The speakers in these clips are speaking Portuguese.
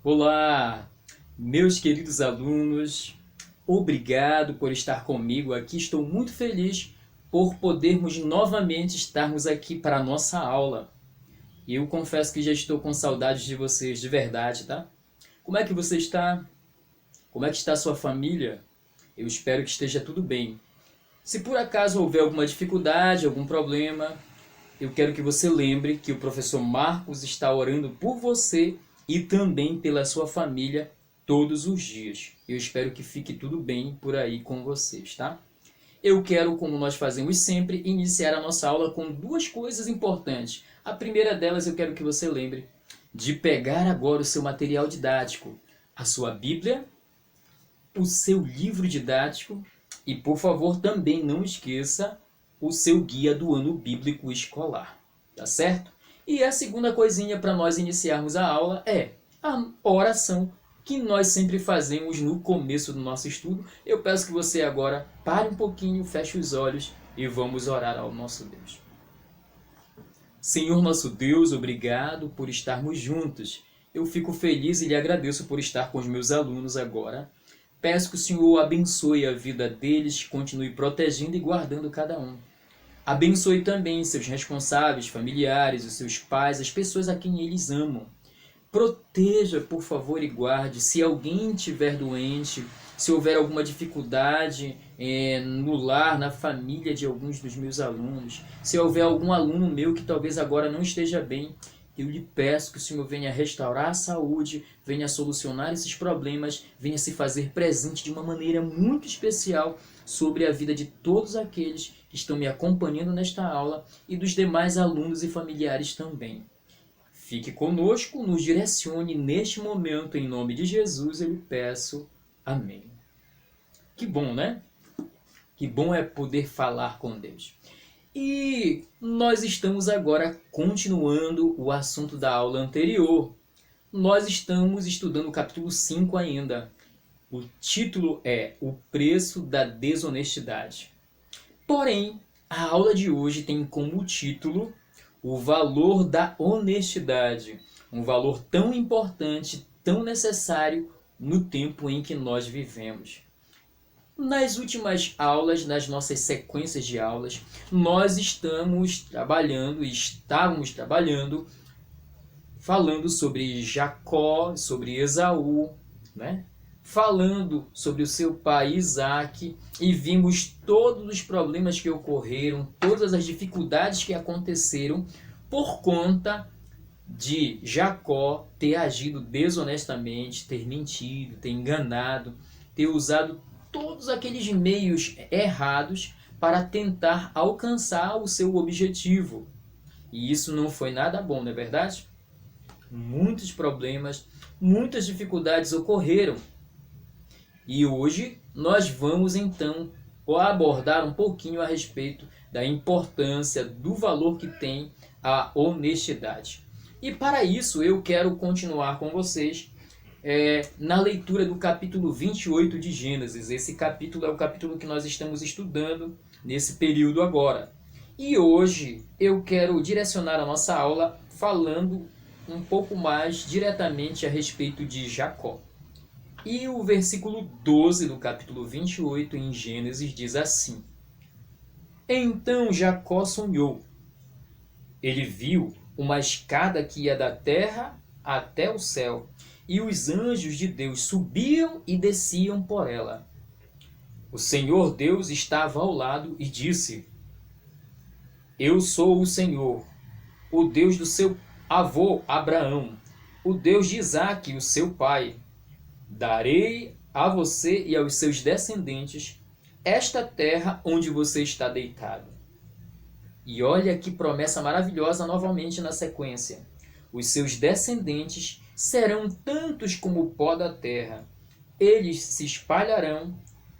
Olá, meus queridos alunos, obrigado por estar comigo aqui. Estou muito feliz por podermos novamente estarmos aqui para a nossa aula. Eu confesso que já estou com saudades de vocês, de verdade, tá? Como é que você está? Como é que está a sua família? Eu espero que esteja tudo bem. Se por acaso houver alguma dificuldade, algum problema, eu quero que você lembre que o professor Marcos está orando por você e também pela sua família todos os dias. Eu espero que fique tudo bem por aí com vocês, tá? Eu quero, como nós fazemos sempre, iniciar a nossa aula com duas coisas importantes. A primeira delas, eu quero que você lembre de pegar agora o seu material didático, a sua Bíblia, o seu livro didático e, por favor, também não esqueça o seu guia do ano bíblico escolar, tá certo? E a segunda coisinha para nós iniciarmos a aula é a oração que nós sempre fazemos no começo do nosso estudo. Eu peço que você agora pare um pouquinho, feche os olhos e vamos orar ao nosso Deus. Senhor nosso Deus, obrigado por estarmos juntos. Eu fico feliz e lhe agradeço por estar com os meus alunos agora. Peço que o Senhor abençoe a vida deles, continue protegendo e guardando cada um. Abençoe também seus responsáveis, familiares, os seus pais, as pessoas a quem eles amam. Proteja, por favor, e guarde. Se alguém estiver doente, se houver alguma dificuldade no lar, na família de alguns dos meus alunos, se houver algum aluno meu que talvez agora não esteja bem, eu lhe peço que o Senhor venha restaurar a saúde, venha solucionar esses problemas, venha se fazer presente de uma maneira muito especial sobre a vida de todos aqueles que estão me acompanhando nesta aula e dos demais alunos e familiares também. Fique conosco, nos direcione neste momento, em nome de Jesus, eu lhe peço. Amém. Que bom, né? Que bom é poder falar com Deus. E nós estamos agora continuando o assunto da aula anterior. Nós estamos estudando o capítulo 5 ainda. O título é O Preço da Desonestidade. Porém, a aula de hoje tem como título O Valor da Honestidade. Um valor tão importante, tão necessário no tempo em que nós vivemos. Nas últimas aulas, nas nossas sequências de aulas, nós estamos trabalhando, estávamos trabalhando, falando sobre Jacó, sobre Esaú, né? Falando sobre o seu pai Isaac, e vimos todos os problemas que ocorreram, todas as dificuldades que aconteceram por conta de Jacó ter agido desonestamente, ter mentido, ter enganado, ter usado todos aqueles meios errados para tentar alcançar o seu objetivo. E isso não foi nada bom, não é verdade? Muitos problemas, muitas dificuldades ocorreram. E hoje nós vamos então abordar um pouquinho a respeito da importância, do valor que tem a honestidade. E para isso eu quero continuar com vocês na leitura do capítulo 28 de Gênesis. Esse capítulo é o capítulo que nós estamos estudando nesse período agora. E hoje eu quero direcionar a nossa aula falando um pouco mais diretamente a respeito de Jacó. E o versículo 12 do capítulo 28 em Gênesis diz assim: Então Jacó sonhou. Ele viu uma escada que ia da terra até o céu, e os anjos de Deus subiam e desciam por ela. O Senhor Deus estava ao lado e disse: Eu sou o Senhor, o Deus do seu avô Abraão, o Deus de Isaque, o seu pai. Darei a você e aos seus descendentes esta terra onde você está deitado. E olha que promessa maravilhosa novamente na sequência. Os seus descendentes serão tantos como o pó da terra. Eles se espalharão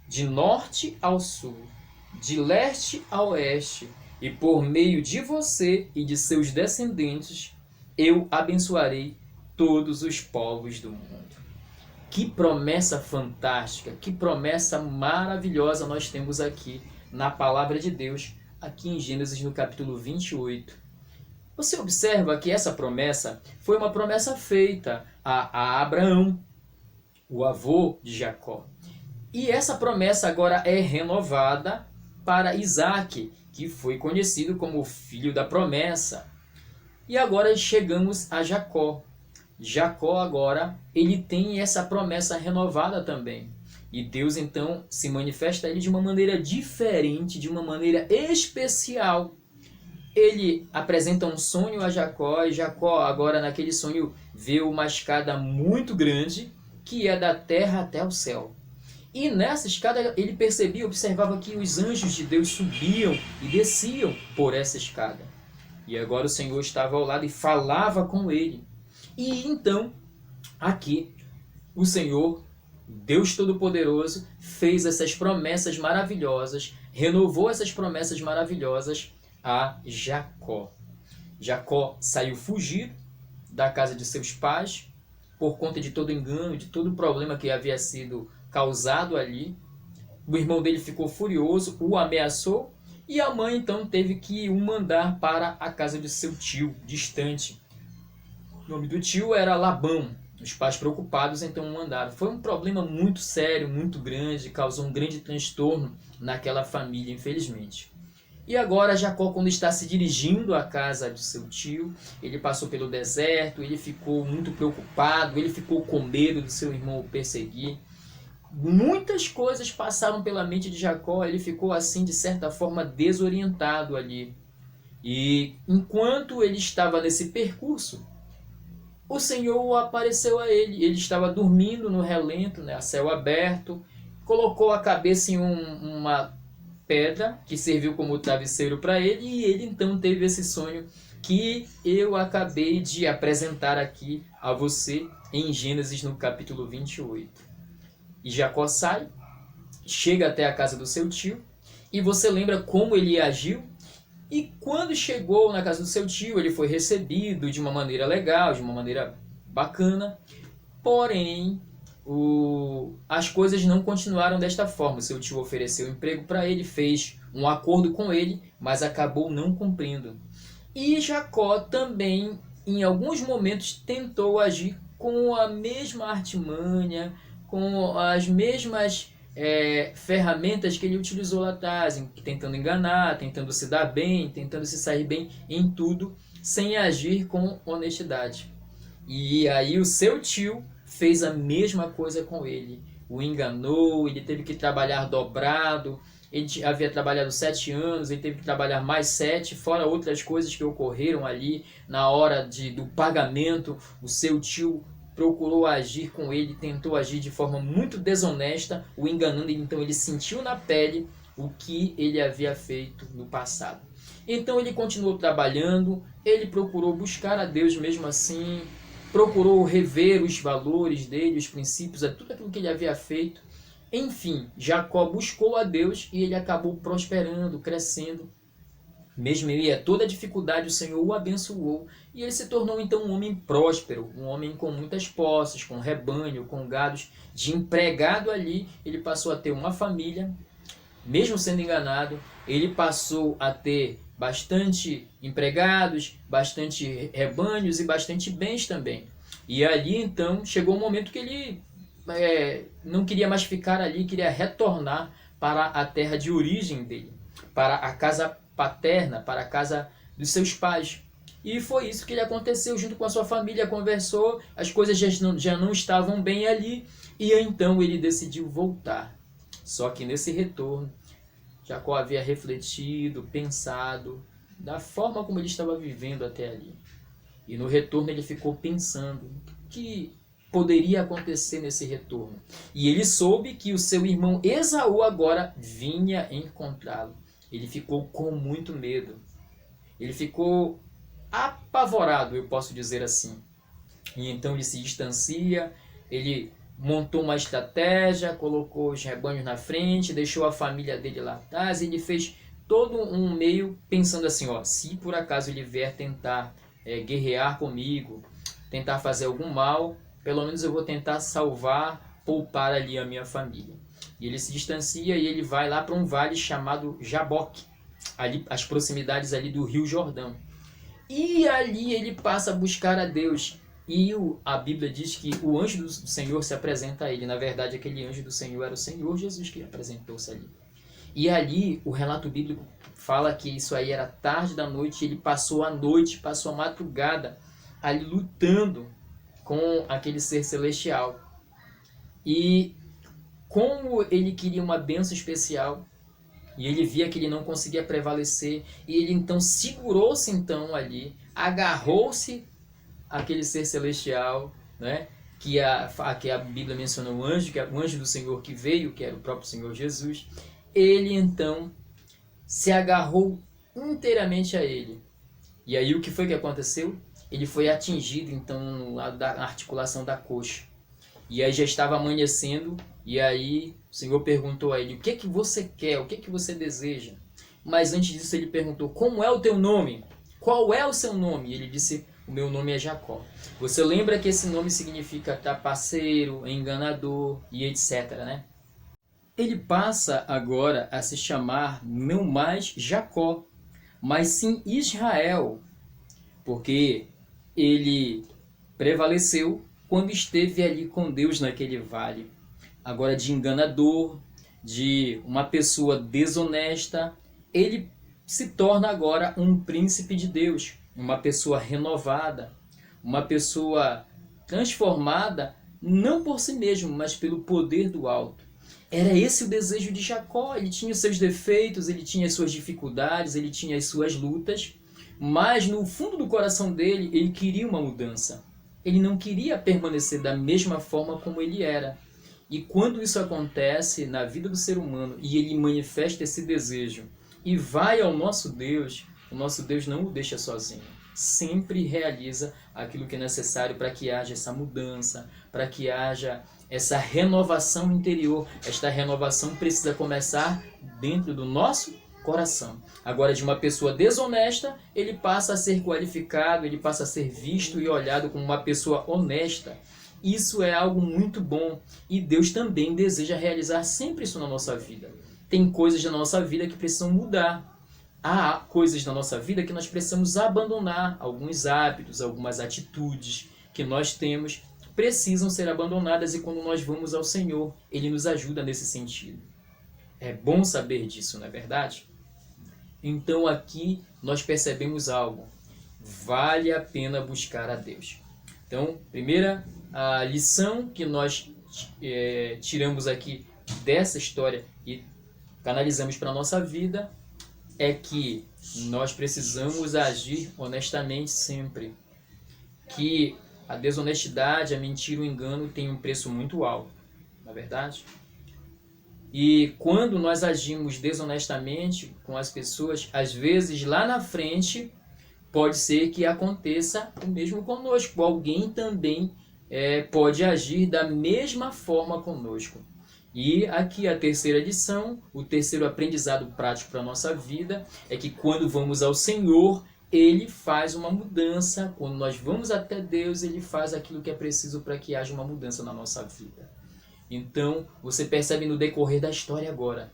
de norte ao sul, de leste a oeste, e por meio de você e de seus descendentes, eu abençoarei todos os povos do mundo. Que promessa fantástica, que promessa maravilhosa nós temos aqui na palavra de Deus, aqui em Gênesis no capítulo 28. Você observa que essa promessa foi uma promessa feita a Abraão, o avô de Jacó. E essa promessa agora é renovada para Isaac, que foi conhecido como o filho da promessa. E agora chegamos a Jacó. Jacó agora, ele tem essa promessa renovada também. E Deus então se manifesta a ele de uma maneira diferente, de uma maneira especial. Ele apresenta um sonho a Jacó, e Jacó agora naquele sonho vê uma escada muito grande, que é da terra até o céu. E nessa escada ele percebia, observava que os anjos de Deus subiam e desciam por essa escada. E agora o Senhor estava ao lado e falava com ele. E então, aqui, o Senhor, Deus Todo-Poderoso, fez essas promessas maravilhosas, renovou essas promessas maravilhosas a Jacó. Jacó saiu fugido da casa de seus pais, por conta de todo o engano, de todo o problema que havia sido causado ali. O irmão dele ficou furioso, o ameaçou, e a mãe então teve que o mandar para a casa de seu tio, distante. O nome do tio era Labão. Os pais preocupados então o mandaram. Foi um problema muito sério, muito grande, causou um grande transtorno naquela família, infelizmente. E agora Jacó, quando está se dirigindo à casa do seu tio, ele passou pelo deserto, ele ficou muito preocupado, ele ficou com medo do seu irmão o perseguir. Muitas coisas passaram pela mente de Jacó, ele ficou assim, de certa forma, desorientado ali. E enquanto ele estava nesse percurso, o Senhor apareceu a ele. Ele estava dormindo no relento, né, a céu aberto, colocou a cabeça em uma pedra que serviu como travesseiro para ele, e ele então teve esse sonho que eu acabei de apresentar aqui a você em Gênesis no capítulo 28. E Jacó sai, chega até a casa do seu tio, e você lembra como ele agiu? E quando chegou na casa do seu tio, ele foi recebido de uma maneira legal, de uma maneira bacana, porém as coisas não continuaram desta forma. O seu tio ofereceu emprego para ele, fez um acordo com ele, mas acabou não cumprindo. E Jacó também, em alguns momentos, tentou agir com a mesma artimanha, com as mesmas ferramentas que ele utilizou lá atrás, tentando enganar, tentando se dar bem, tentando se sair bem em tudo, sem agir com honestidade. E aí o seu tio fez a mesma coisa com ele, o enganou, ele teve que trabalhar dobrado, ele havia trabalhado 7 anos, ele teve que trabalhar mais 7, fora outras coisas que ocorreram ali na hora do pagamento. O seu tio procurou agir com ele, tentou agir de forma muito desonesta, o enganando, então ele sentiu na pele o que ele havia feito no passado. Então ele continuou trabalhando, ele procurou buscar a Deus mesmo assim, procurou rever os valores dele, os princípios, tudo aquilo que ele havia feito. Enfim, Jacó buscou a Deus e ele acabou prosperando, crescendo. Mesmo em meio a toda a dificuldade, o Senhor o abençoou e ele se tornou então um homem próspero, um homem com muitas posses, com rebanho, com gados. De empregado ali, ele passou a ter uma família, mesmo sendo enganado, ele passou a ter bastante empregados, bastante rebanhos e bastante bens também. E ali então chegou um momento que ele não queria mais ficar ali, queria retornar para a terra de origem dele, para a casa paterna, para a casa dos seus pais. E foi isso que lhe aconteceu. Junto com a sua família, conversou, as coisas já não estavam bem ali, e então ele decidiu voltar. Só que nesse retorno, Jacó havia refletido, pensado, da forma como ele estava vivendo até ali. E no retorno ele ficou pensando o que poderia acontecer nesse retorno. E ele soube que o seu irmão Esaú agora vinha encontrá-lo. Ele ficou com muito medo. Ele ficou apavorado, eu posso dizer assim. E então ele se distancia, ele montou uma estratégia, colocou os rebanhos na frente, deixou a família dele lá atrás, ele fez todo um meio pensando assim, se por acaso ele vier tentar guerrear comigo, tentar fazer algum mal, pelo menos eu vou tentar salvar, poupar ali a minha família. E ele se distancia e ele vai lá para um vale chamado Jaboque, ali, as proximidades ali do Rio Jordão. E ali ele passa a buscar a Deus. E a Bíblia diz que o anjo do Senhor se apresenta a ele. Na verdade, aquele anjo do Senhor era o Senhor Jesus que apresentou-se ali. E ali, o relato bíblico fala que isso aí era tarde da noite, ele passou a noite, passou a madrugada ali lutando com aquele ser celestial. E como ele queria uma bênção especial, e ele via que ele não conseguia prevalecer, e ele então segurou-se então ali, agarrou-se àquele ser celestial, né? Que a Bíblia menciona o anjo, que é o anjo do Senhor que veio, que era o próprio Senhor Jesus. Ele então se agarrou inteiramente a ele. E aí o que foi que aconteceu? Ele foi atingido então no lado da articulação da coxa. E aí já estava amanhecendo, e aí o Senhor perguntou a ele: o que é que você quer? O que é que você deseja? Mas antes disso ele perguntou: como é o teu nome? Qual é o seu nome? E ele disse: o meu nome é Jacó. Você lembra que esse nome significa trapaceiro, enganador e etc, né? Ele passa agora a se chamar não mais Jacó, mas sim Israel, porque ele prevaleceu quando esteve ali com Deus naquele vale. Agora, de enganador, de uma pessoa desonesta, ele se torna agora um príncipe de Deus, uma pessoa renovada, uma pessoa transformada não por si mesmo, mas pelo poder do alto. Era esse o desejo de Jacó. Ele tinha os seus defeitos, ele tinha as suas dificuldades, ele tinha as suas lutas, mas no fundo do coração dele, ele queria uma mudança. Ele não queria permanecer da mesma forma como ele era. E quando isso acontece na vida do ser humano e ele manifesta esse desejo e vai ao nosso Deus, o nosso Deus não o deixa sozinho. Sempre realiza aquilo que é necessário para que haja essa mudança, para que haja essa renovação interior. Esta renovação precisa começar dentro do nosso coração. Agora, de uma pessoa desonesta, ele passa a ser qualificado, ele passa a ser visto e olhado como uma pessoa honesta. Isso é algo muito bom e Deus também deseja realizar sempre isso na nossa vida. Tem coisas da nossa vida que precisam mudar. Há coisas da nossa vida que nós precisamos abandonar, alguns hábitos, algumas atitudes que nós temos precisam ser abandonadas, e quando nós vamos ao Senhor, Ele nos ajuda nesse sentido. É bom saber disso, não é verdade? Então aqui nós percebemos algo. Vale a pena buscar a Deus. Então, primeira a lição que nós tiramos aqui dessa história e canalizamos para a nossa vida é que nós precisamos agir honestamente sempre. Que a desonestidade, a mentira, o engano tem um preço muito alto, não é verdade? E quando nós agimos desonestamente com as pessoas, às vezes lá na frente pode ser que aconteça o mesmo conosco. Alguém também pode agir da mesma forma conosco. E aqui a terceira lição, o terceiro aprendizado prático para a nossa vida é que quando vamos ao Senhor, Ele faz uma mudança. Quando nós vamos até Deus, Ele faz aquilo que é preciso para que haja uma mudança na nossa vida. Então, você percebe no decorrer da história agora.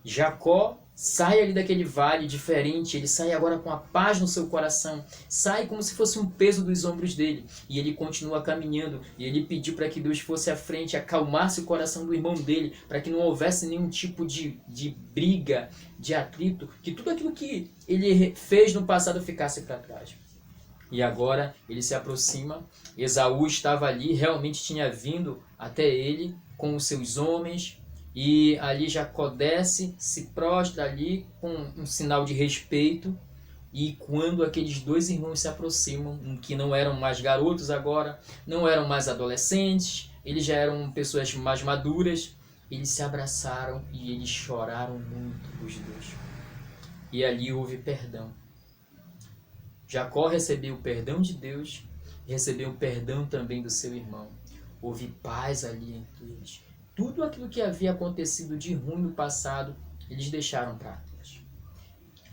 Jacó sai ali daquele vale diferente, ele sai agora com a paz no seu coração, sai como se fosse um peso dos ombros dele, e ele continua caminhando, e ele pediu para que Deus fosse à frente, acalmasse o coração do irmão dele, para que não houvesse nenhum tipo de briga, de atrito, que tudo aquilo que ele fez no passado ficasse para trás. E agora ele se aproxima, Esaú estava ali, realmente tinha vindo até ele com os seus homens, e ali Jacó desce, se prostra ali com um sinal de respeito. E quando aqueles dois irmãos se aproximam, que não eram mais garotos agora, não eram mais adolescentes, eles já eram pessoas mais maduras, eles se abraçaram e eles choraram muito, os dois. E ali houve perdão. Jacó recebeu o perdão de Deus, recebeu o perdão também do seu irmão. Houve paz ali entre eles. Tudo aquilo que havia acontecido de ruim no passado, eles deixaram para trás.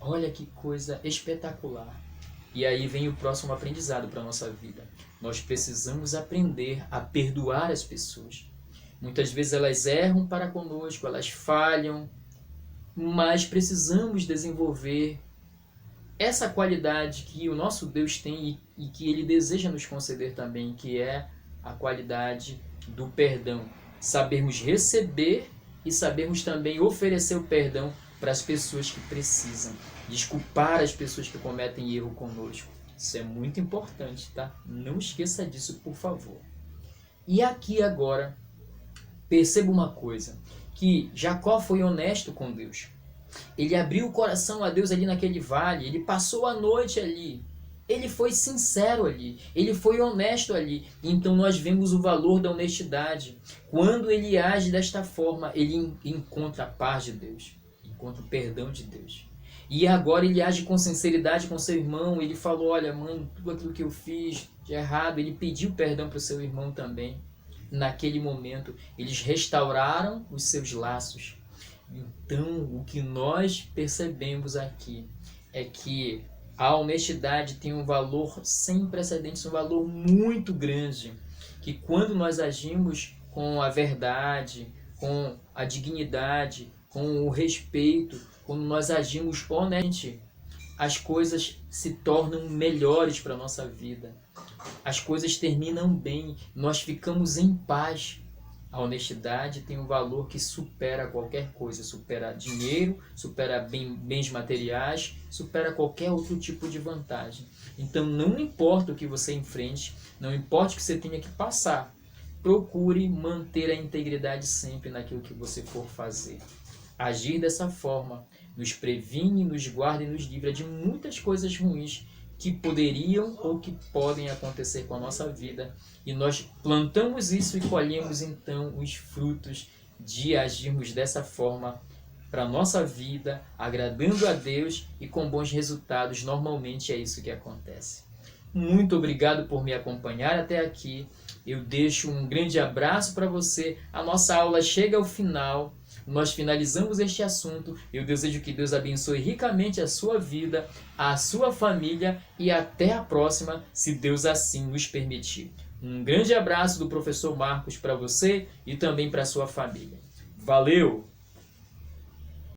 Olha que coisa espetacular. E aí vem o próximo aprendizado para a nossa vida. Nós precisamos aprender a perdoar as pessoas. Muitas vezes elas erram para conosco, elas falham, mas precisamos desenvolver essa qualidade que o nosso Deus tem e que Ele deseja nos conceder também, que é a qualidade do perdão. Sabermos receber e sabermos também oferecer o perdão para as pessoas que precisam. Desculpar as pessoas que cometem erro conosco. Isso é muito importante, tá? Não esqueça disso, por favor. E aqui agora, perceba uma coisa, que Jacó foi honesto com Deus. Ele abriu o coração a Deus ali naquele vale, ele passou a noite ali, ele foi sincero ali, ele foi honesto ali. Então nós vemos o valor da honestidade. Quando ele age desta forma, ele encontra a paz de Deus, encontra o perdão de Deus. E agora ele age com sinceridade com seu irmão, ele falou, olha mano, tudo aquilo que eu fiz de errado, ele pediu perdão para o seu irmão também. Naquele momento, eles restauraram os seus laços. Então, o que nós percebemos aqui é que a honestidade tem um valor sem precedentes, um valor muito grande, que quando nós agimos com a verdade, com a dignidade, com o respeito, quando nós agimos honestamente, as coisas se tornam melhores para a nossa vida. As coisas terminam bem, nós ficamos em paz. A honestidade tem um valor que supera qualquer coisa, supera dinheiro, supera bens materiais, supera qualquer outro tipo de vantagem. Então não importa o que você enfrente, não importa o que você tenha que passar, procure manter a integridade sempre naquilo que você for fazer. Agir dessa forma nos previne, nos guarda e nos livra de muitas coisas ruins que poderiam ou que podem acontecer com a nossa vida, e nós plantamos isso e colhemos então os frutos de agirmos dessa forma para a nossa vida, agradando a Deus e com bons resultados. Normalmente é isso que acontece. Muito obrigado por me acompanhar até aqui. Eu deixo um grande abraço para você. A nossa aula chega ao final. Nós finalizamos este assunto. Eu desejo que Deus abençoe ricamente a sua vida, a sua família e até a próxima, se Deus assim nos permitir. Um grande abraço do professor Marcos para você e também para a sua família. Valeu!